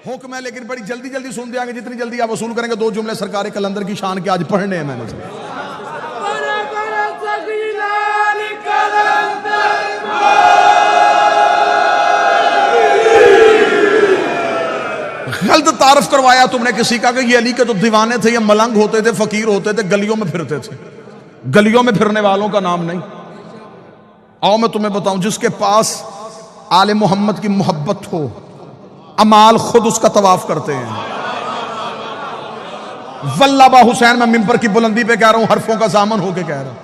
हुक्म है लेकिन बड़ी जल्दी जल्दी सुन देंगे, जितनी जल्दी आप वसूल करेंगे। दो जुमले सरकार कलंदर की शान के आज पढ़ने हैं मैंने। गलत तारफ करवाया तुमने किसी का कि ये अली के तो दीवाने थे, ये मलंग होते थे, फकीर होते थे, गलियों में फिरते थे। गलियों में फिरने वालों का नाम नहीं। आओ मैं तुम्हें बताऊं, जिसके पास आले मोहम्मद की मोहब्बत हो, अमाल खुद उसका तवाफ करते हैं। वल्लाबा हुसैन, मैं मिंबर की बुलंदी पे कह रहा हूं, हरफों का सामन होके कह रहा हूं।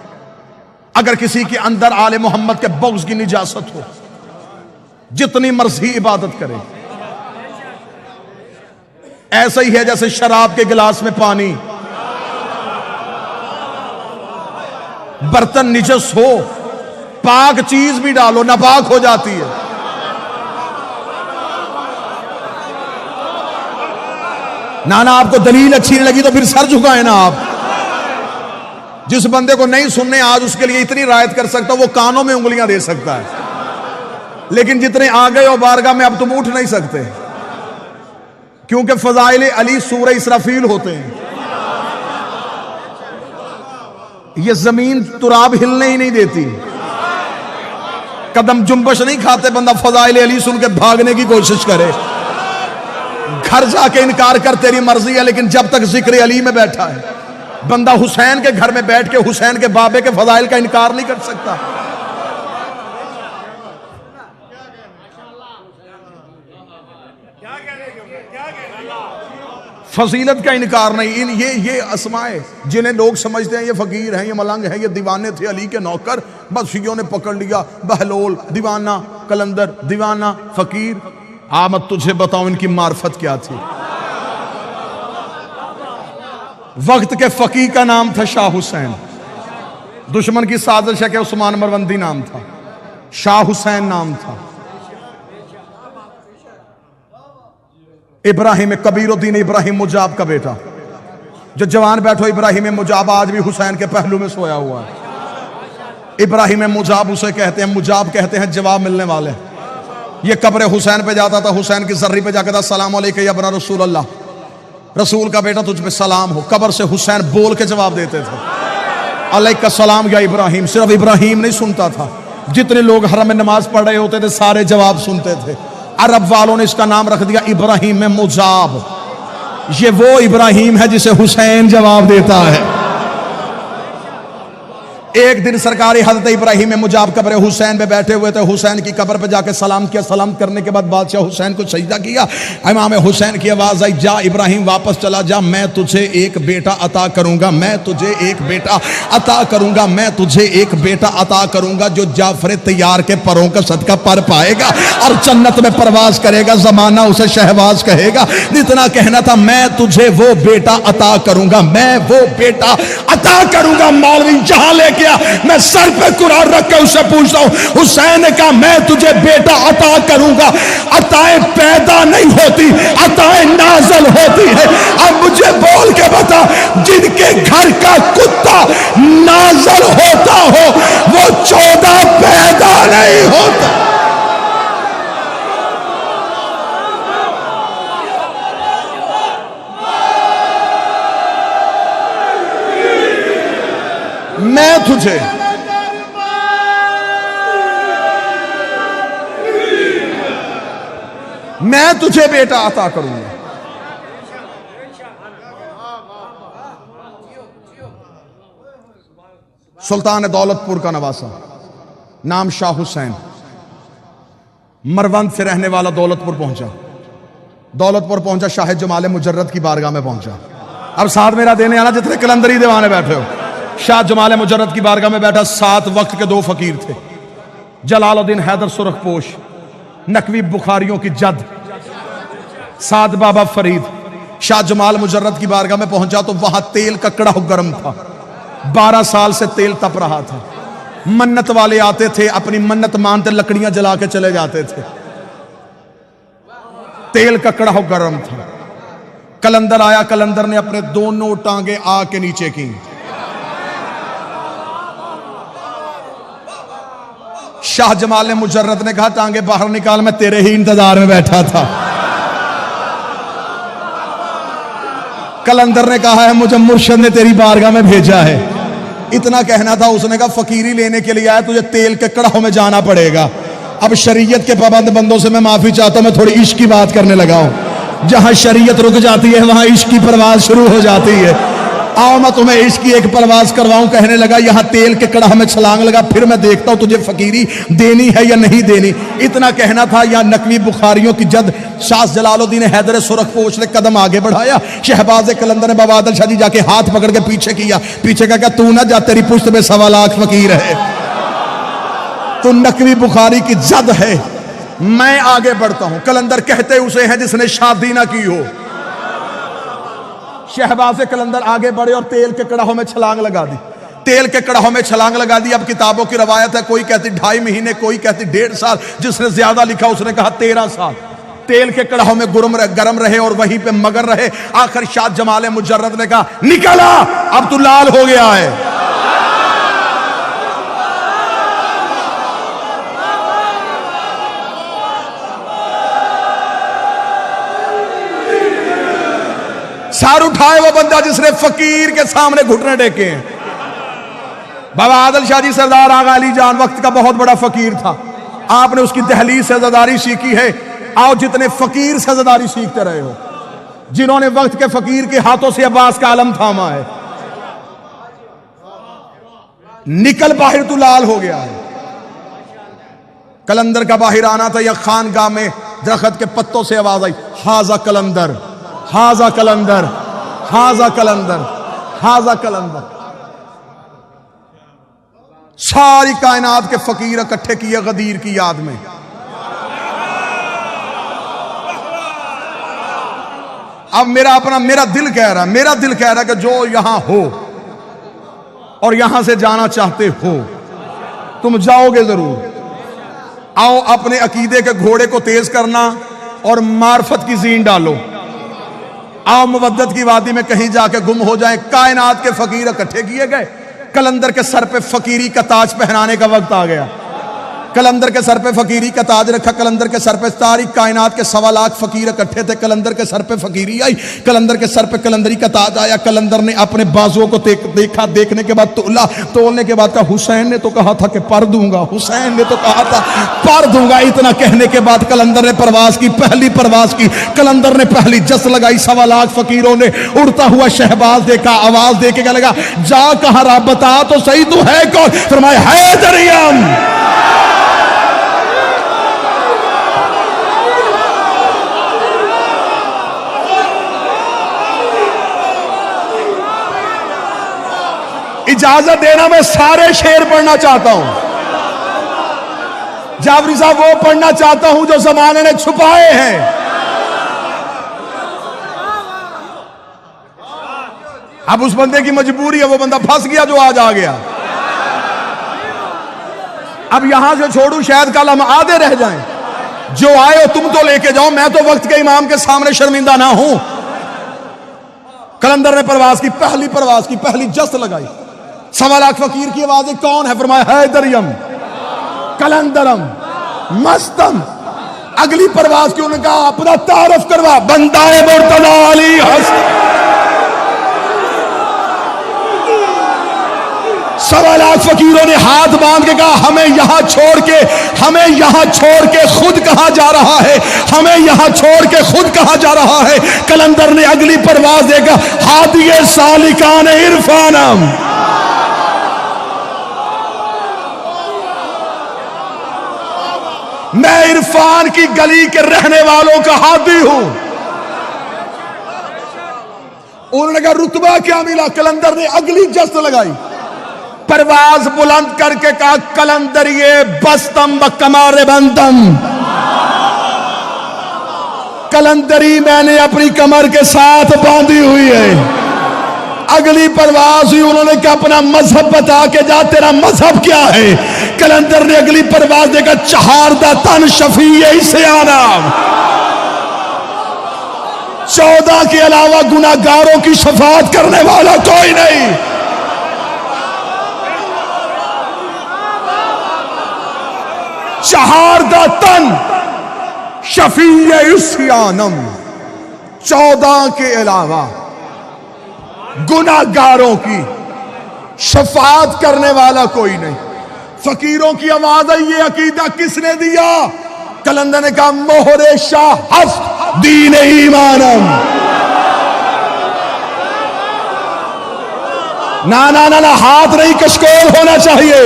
अगर किसी के अंदर आले मोहम्मद के बग़्ज़ की निजासत हो, जितनी मर्जी इबादत करे। ऐसा ही है जैसे शराब के गिलास में पानी, बर्तन निजस हो, पाक चीज भी डालो नापाक हो जाती है। नाना आपको दलील अच्छी नहीं लगी तो फिर सर झुकाए ना आप। जिस बंदे को नहीं सुनने आज उसके लिए इतनी रायत कर सकता वो कानों में उंगलियां दे सकता है, लेकिन जितने आ गए हो बारगाह में अब तुम उठ नहीं सकते, क्योंकि फजाइल अली सूरह इसराफील होते हैं। ये जमीन तुराब हिलने ही नहीं देती, कदम जुम्बश नहीं खाते। बंदा फजाइल अली सुन के भागने की कोशिश करे, घर जाके इनकार कर तेरी मर्जी है, लेकिन जब तक जिक्र अली में बैठा है, बंदा हुसैन के घर में बैठ के हुसैन के बाबे के फजाइल का इनकार नहीं कर सकता। फजीलत का इनकार नहीं। इन ये अस्माए जिन्हें लोग समझते हैं ये फकीर हैं, ये मलंग हैं, ये दीवाने थे अली के नौकर, बस शियों ने पकड़ लिया। बहलोल दीवाना, कलंदर दीवाना, फकीर। मैं तुझे बताऊं इनकी मार्फत क्या थी। वक्त के फकीर का नाम था शाह हुसैन। दुश्मन की साजिश है कि उस्मान मरवंदी नाम था, शाह हुसैन नाम था। इब्राहिम कबीरुद्दीन इब्राहिम मुजाब का बेटा। जो जवान बैठो, इब्राहिम मुजाब आज भी हुसैन के पहलू में सोया हुआ है। इब्राहिम मुजाब उसे कहते हैं, मुजाब कहते हैं जवाब मिलने वाले। ये कब्र हुसैन पे जाता था, हुसैन की जर्री पे जाकर था, सलाम अलैका या बना रसूल अल्लाह, रसूल का बेटा तुझ पे सलाम हो। कब्र से हुसैन बोल के जवाब देते थे, अलैका सलाम या इब्राहिम। सिर्फ इब्राहिम नहीं सुनता था, जितने लोग हरम में नमाज पढ़ रहे होते थे सारे जवाब सुनते थे। अरब वालों ने इसका नाम रख दिया इब्राहिम मुजाब। ये वो इब्राहिम है जिसे हुसैन जवाब देता है। एक दिन सरकारी हजरत इब्राहिम मुजाब कब्र हुसैन पे बैठे हुए थे। हुसैन की कब्र पे जाके सलाम किया। सलाम करने के बाद बादशाह हुसैन को सजदा किया। इमाम हुसैन की आवाज आई, जा इब्राहिम वापस चला जा, मैं तुझे एक बेटा अता करूंगा, मैं तुझे एक बेटा अता करूंगा, मैं तुझे एक बेटा अता करूंगा जो जाफर तैयार के परों का सदका पर पाएगा और जन्नत में परवाज करेगा, जमाना उसे शहबाज कहेगा। इतना कहना था, मैं तुझे वो बेटा अता करूंगा, मैं वो बेटा अता करूंगा। मौलवी जहां लेके मैं सर पे कुरान रख के उससे पूछता हूं, हुसैन का मैं तुझे बेटा अता करूंगा। अताएं पैदा नहीं होती, अताएं नाज़िल होती है। अब मुझे बोल के बता, जिनके घर का कुत्ता नाज़िल होता हो वो 14 पैदा नहीं होता। मैं तुझे बेटा अता करूंगा। सुल्तान दौलतपुर का नवासा, नाम शाह हुसैन, मरवंद से रहने वाला दौलतपुर पहुंचा। दौलतपुर पहुंचा, शाह जमाल मुजर्रद की बारगाह में पहुंचा। अब साथ मेरा देने आना जितने कलंदरी दीवाने बैठे हो। शाह जमाल मुजर्रद की बारगाह में बैठा। 7 वक्त के 2 फकीर थे, जलालुद्दीन हैदर सुरखपोश, नकवी बुखारियों की जद, साद बाबा फरीद। शाह जमाल मुजर्रद की बारगाह में पहुंचा तो वहां तेल ककड़ा गर्म था। 12 साल से तेल तप रहा था। मन्नत वाले आते थे, अपनी मन्नत मानते लकड़ियां जला के चले जाते थे। तेल ककड़ा गर्म था। कलंदर आया, कलंदर ने अपने दोनों टांगे आग के नीचे की। शाह जमाल मुजर्रद ने कहा, टांगे बाहर निकाल, मैं तेरे ही इंतजार में बैठा था। कलंदर ने कहा है मुझे मुर्शद ने तेरी बारगाह में भेजा है। इतना कहना था, उसने कहा फकीरी लेने के लिए आया, तुझे तेल के कड़ाहों में जाना पड़ेगा। अब शरीयत के पाबंद बंदों से मैं माफी चाहता हूं, मैं थोड़ी इश्क की बात करने लगा हूं। जहां शरीयत रुक जाती है वहां इश्क की परवाज शुरू हो जाती है। आओ मैं तुम्हें इश्क की एक परवाज करवाऊं। कहने लगा यहां तेल के कड़ाह में छलांग लगा, फिर मैं देखता हूं तुझे फकीरी देनी है या नहीं देनी। इतना कहना था, या नकवी बुखारियों की जद शाह जलालुद्दीन हैदर सुरखपोश ने कदम आगे बढ़ाया। शहबाज कलंदर ने बाबा आदिल शाह जी जाके हाथ पकड़ के पीछे किया। पीछे का क्या, तू ना जा, तेरी पुश्त में 1.25 लाख फकीर है। तो नकवी बुखारी की जद है, मैं आगे बढ़ता हूं। कलंदर कहते उसे हैं जिसने शादी ना की हो। शहबाज कलंदर आगे बढ़े और तेल के कड़ाहों में छलांग लगा दी। तेल के कड़ाहों में छलांग लगा दी। अब किताबों की रवायत है, कोई कहती 2.5 महीने, कोई कहती 1.5 साल। जिसने ज्यादा लिखा उसने कहा 13 साल तेल के कड़ाहों में गरम रहे और वहीं पे मगर रहे। आखिर शाह जमाल मुजर्रद ने कहा निकला, अब तू लाल हो गया है। सार उठाए वो बंदा जिसने फकीर के सामने घुटने टेके हैं। बाबा आदिल शाह जी सरदार आगा अली जान वक्त का बहुत बड़ा फकीर था। आपने उसकी दहलीज से ज़दारी सीखी है। आओ जितने फकीर से ज़दारी सीखते रहे हो, जिन्होंने वक्त के फकीर के हाथों से अब्बास का आलम थामा है, निकल बाहर तू लाल हो गया है। कलंदर का बाहर आना था, या खानगाह में दरख्त के पत्तों से आवाज आई, हाजा कलंदर, हाजा कलंदर, हाजा कलंदर, हाजा कलंदर। सारी कायनात के फकीर इकट्ठे किए गदीर की याद में। अब मेरा दिल कह रहा है कि जो यहां हो और यहां से जाना चाहते हो, तुम जाओगे जरूर। आओ अपने अकीदे के घोड़े को तेज करना और मार्फत की जीन डालो। आओ मुवद्दत की वादी में कहीं जाके गुम हो जाए। कायनात के फकीर इकट्ठे किए गए। कलंदर के सर पे फकीरी का ताज पहनाने का वक्त आ गया। कलंदर के सर पे फकीरी का ताज रखा। कलंदर के सर पे सारी कायनात के 1.25 लाख फकीर इकट्ठे थे। कलंदर के सर पे फकीरी आई। कलंदर के सर पे कलंदरी का ताज आया। कलंदर ने अपने बाजुओं को देखा। देखने के बाद तोला। तोलने के बाद कहा हुसैन ने तो कहा था कि पर दूंगा, हुसैन ने तो कहा था पर दूंगा। इतना कहने के बाद कलंदर ने परवाज की, पहली परवाज की। कलंदर ने पहली जस लगाई। 1.25 लाख फकीरों ने उड़ता हुआ शहबाज देखा। आवाज दे के लगा, जा कहा रहा, बता तो सही तू है कौन? फरमाया हैदरियम। इजाजत देना, मैं सारे शेर पढ़ना चाहता हूं। जाफरी साहब वो पढ़ना चाहता हूं जो जमाने ने छुपाए हैं। अब उस बंदे की मजबूरी है, वो बंदा फंस गया जो आज आ गया। अब यहां से छोड़ू, शायद कल हम आधे रह जाएं। जो आए हो तुम तो लेके जाओ, मैं तो वक्त के इमाम के सामने शर्मिंदा ना हूं। कलंदर ने परवाज की, पहली परवाज की, पहली जस्त लगाई। 1.25 लाख फकीर की आवाजें कौन है? फरमाया हैदरियम, कलंदरम, मस्तम। अगली परवाज की उन्होंने कहा अपना तारफ करवा, बंदाए मुर्तजा अली हसन। 1.25 लाख फकीरों ने हाथ बांध के कहा हमें यहां छोड़ के खुद कहां जा रहा है, हमें यहां छोड़ के खुद कहां जा रहा है। कलंदर ने अगली परवाज देगा, हादिए सालिकान इरफानम। मैं इरफान की गली के रहने वालों का हादी हूं। उन्होंने कहा रुतबा क्या मिला? कलंदर ने अगली जस्त लगाई, परवाज बुलंद करके कहा कलंदरिए बस्तम व कमारे बंदम। कलंदरी मैंने अपनी कमर के साथ बांधी हुई है। अगली परवाज हुई, उन्होंने कहा अपना मजहब बता के जा, तेरा मजहब क्या है? कलंदर ने अगली परवाज देखा, चहारदा तन शफी इसे आना। 14 के अलावा गुनाहगारों की शफाअत करने वाला कोई नहीं। चहारदा तन शफी इस्यानम, 14 के अलावा गुनाहगारों की शफाअत करने वाला कोई नहीं। फकीरों की आवाज है, ये अकीदा किसने दिया? कलंदर ने कहा मोहरे शाह हस्त दीन ईमानम। ना ना ना ना, हाथ नहीं कशकोल होना चाहिए।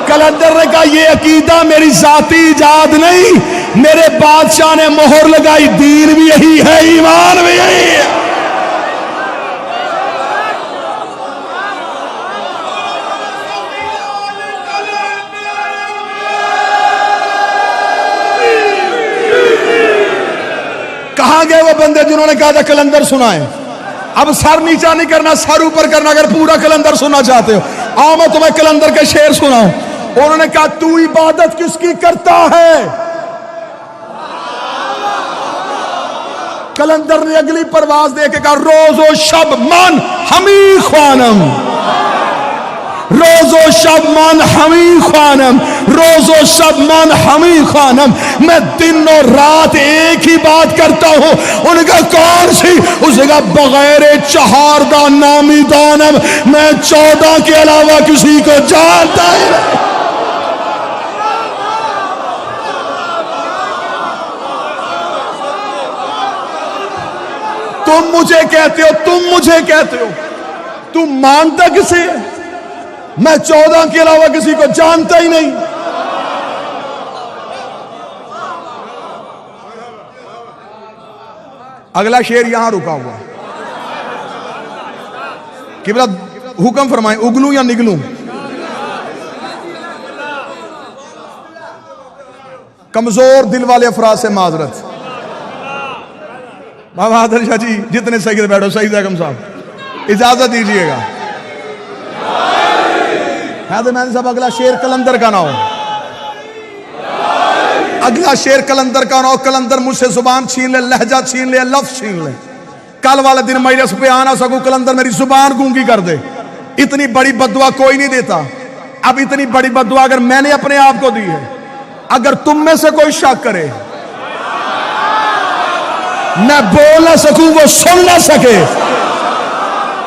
कलंदर ने कहा ये अकीदा मेरी जाती इजाद नहीं, मेरे बादशाह ने मोहर लगाई, दीन भी यही है, ईमान भी यही है। कहां गए वो बंदे जिन्होंने कहा था कलंदर सुनाए? अब सर नीचा नहीं करना, सर ऊपर करना। अगर पूरा कलंदर सुनना चाहते हो, आओ मैं तुम्हें कलंदर के शेर सुनाऊं। उन्होंने कहा तू इबादत किसकी करता है? कलंदर ने अगली परवाज दे के कहा रोजो शब मन हमी ख्वानम, रोजो शब मन हमी ख्वानम, रोजो शब मन हमी ख्वानम। मैं दिन और रात एक ही बात करता हूं। उनका कौन सी? उसका बगैर चहारदा नामी दानम, मैं 14 के अलावा किसी को जानता ही नहीं। तुम मुझे कहते हो, तुम मुझे कहते हो, तुम मानता किसे है? मैं 14 के अलावा किसी को जानता ही नहीं। अगला शेर यहां रुका हुआ कि बड़ा हुक्म फरमाए, उगलू या निगलू? कमजोर दिल वाले अफराद से माजरत। बाबा आदर शाह जी जितने सही बैठो, सईद अहकम साहब इजाजत दीजिएगा। मैंने साहब अगला शेर कलंदर का ना हो, अगला शेर कलंदर का ना हो। कलंदर मुझसे जुबान छीन ले, लहजा छीन ले, लफ्ज छीन ले, कल वाले दिन मजलिस पे आना सकूं, कलंदर मेरी जुबान गूंगी कर दे। इतनी बड़ी बद्दुआ कोई नहीं देता। अब इतनी बड़ी बद्दुआ अगर मैंने अपने आप को दी है, अगर तुम में से कोई शक करे, मैं बोल ना सकूं, वो सुन ना सके,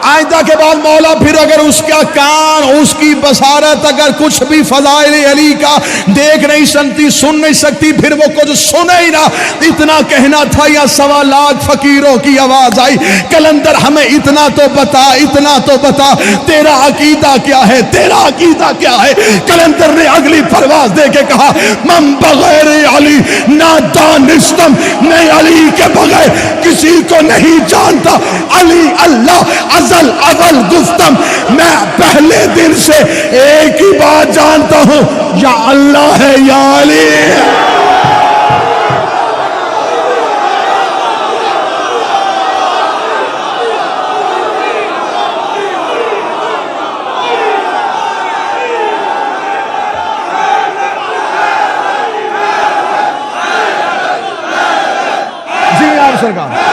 आइंदा के बाद मौला फिर अगर उसका कान, उसकी बसारत अगर कुछ भी फज़ाइल अली का देख नहीं सकती, सुन नहीं सकती, फिर वो कुछ सुने ही ना। इतना कहना था या 1.25 लाख फकीरों की आवाज आई, कलंदर हमें इतना तो बता, इतना तो बता, तेरा अकीदा क्या है, तेरा अकीदा क्या है? कलंदर ने अगली परवाज दे के कहा मम बगैर अली ना दानिस्तम, मैं अली के बगैर किसी को नहीं जानता। अली अल्लाह अजल अवल गुफ्तम, मैं पहले दिन से एक ही बात जानता हूं, या अल्लाह है या अली है। जी आप सरकार,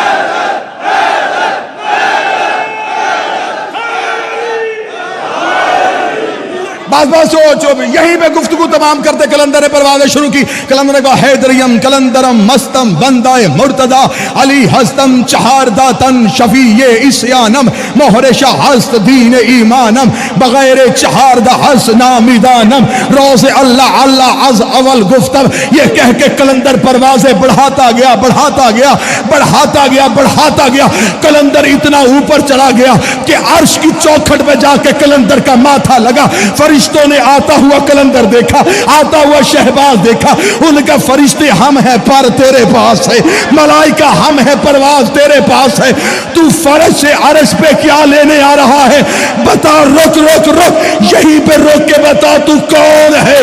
बस बस जो यहीं पे गुफ्तगू तमाम करते कलंदर ने परवाज़ें शुरू की। कलंदर ने कहा हैदरियम कलंदरम मस्तम बंदाए मुर्तदा अली हस्तम चहारदा तन शफीए इस्यानम मोहरे शाह हस्त दीन ईमानम बगैर चहारदा हस नामिदानम रोज़े अल्लाह अल्लाह अज अवल गुफ्तम। ये कह के कलंदर परवाज़ें बढ़ाता गया, बढ़ाता गया, बढ़ाता गया, बढ़ाता गया। कलंदर इतना ऊपर चला गया कि अर्श की चौखट पे जाके कलंदर का माथा लगा। फरिश्तों ने आता हुआ कलंदर देखा, आता हुआ शहबाज देखा। उनका फरिश्ते हम हैं पर तेरे पास है, मलाइका हम हैं परवाज तेरे पास है। तू फर्श से अर्श पे क्या लेने आ रहा है? बता, रुक रुक रुक, यहीं पे रोक के बता तू कौन है?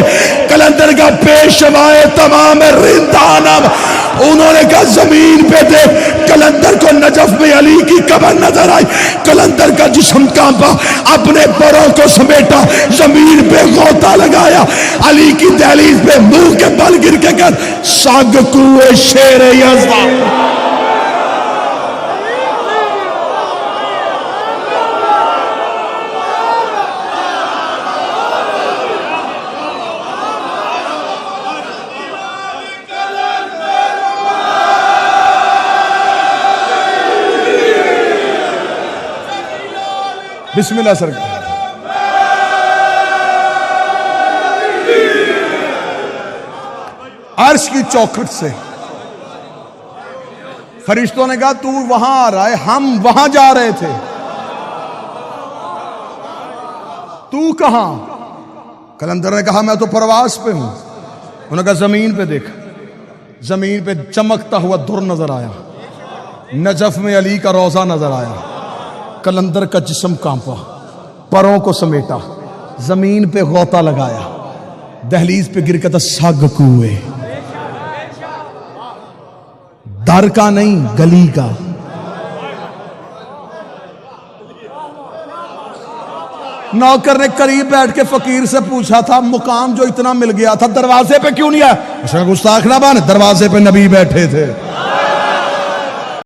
कलंदर का पेशवाए तमाम रिंदानम। उन्होंने कहा जमीन पे देख। कलंदर को नजफ में अली की कब्र नजर आई। कलंदर का जिस्म कांपा, अपने परों को समेटा, जमीन पे गोता लगाया, अली की दहलीज पे मुंह के बल गिर के कर साग कुए शेर यज़्दा। बिस्मिल्लाह सरकार। अर्श की चौखट से फरिश्तों ने कहा तू वहां आ रहा है, हम वहां जा रहे थे, तू कहां? कलंदर ने कहा मैं तो प्रवास पे हूं। उन्होंने कहा जमीन पे देख। जमीन पे चमकता हुआ दुर नजर आया, नजफ में अली का रोजा नजर आया। कलंदर का जिस्म कांपा, परों को समेटा, जमीन पे गौता लगाया, दहलीज पे गिर के था सग कुए। दर का नहीं, गली का। नौकर ने करीब बैठ के फकीर से पूछा था मुकाम जो इतना मिल गया था दरवाजे पे क्यों नहीं आया? उसने गुस्ताख ना बन, दरवाजे पे नबी बैठे थे।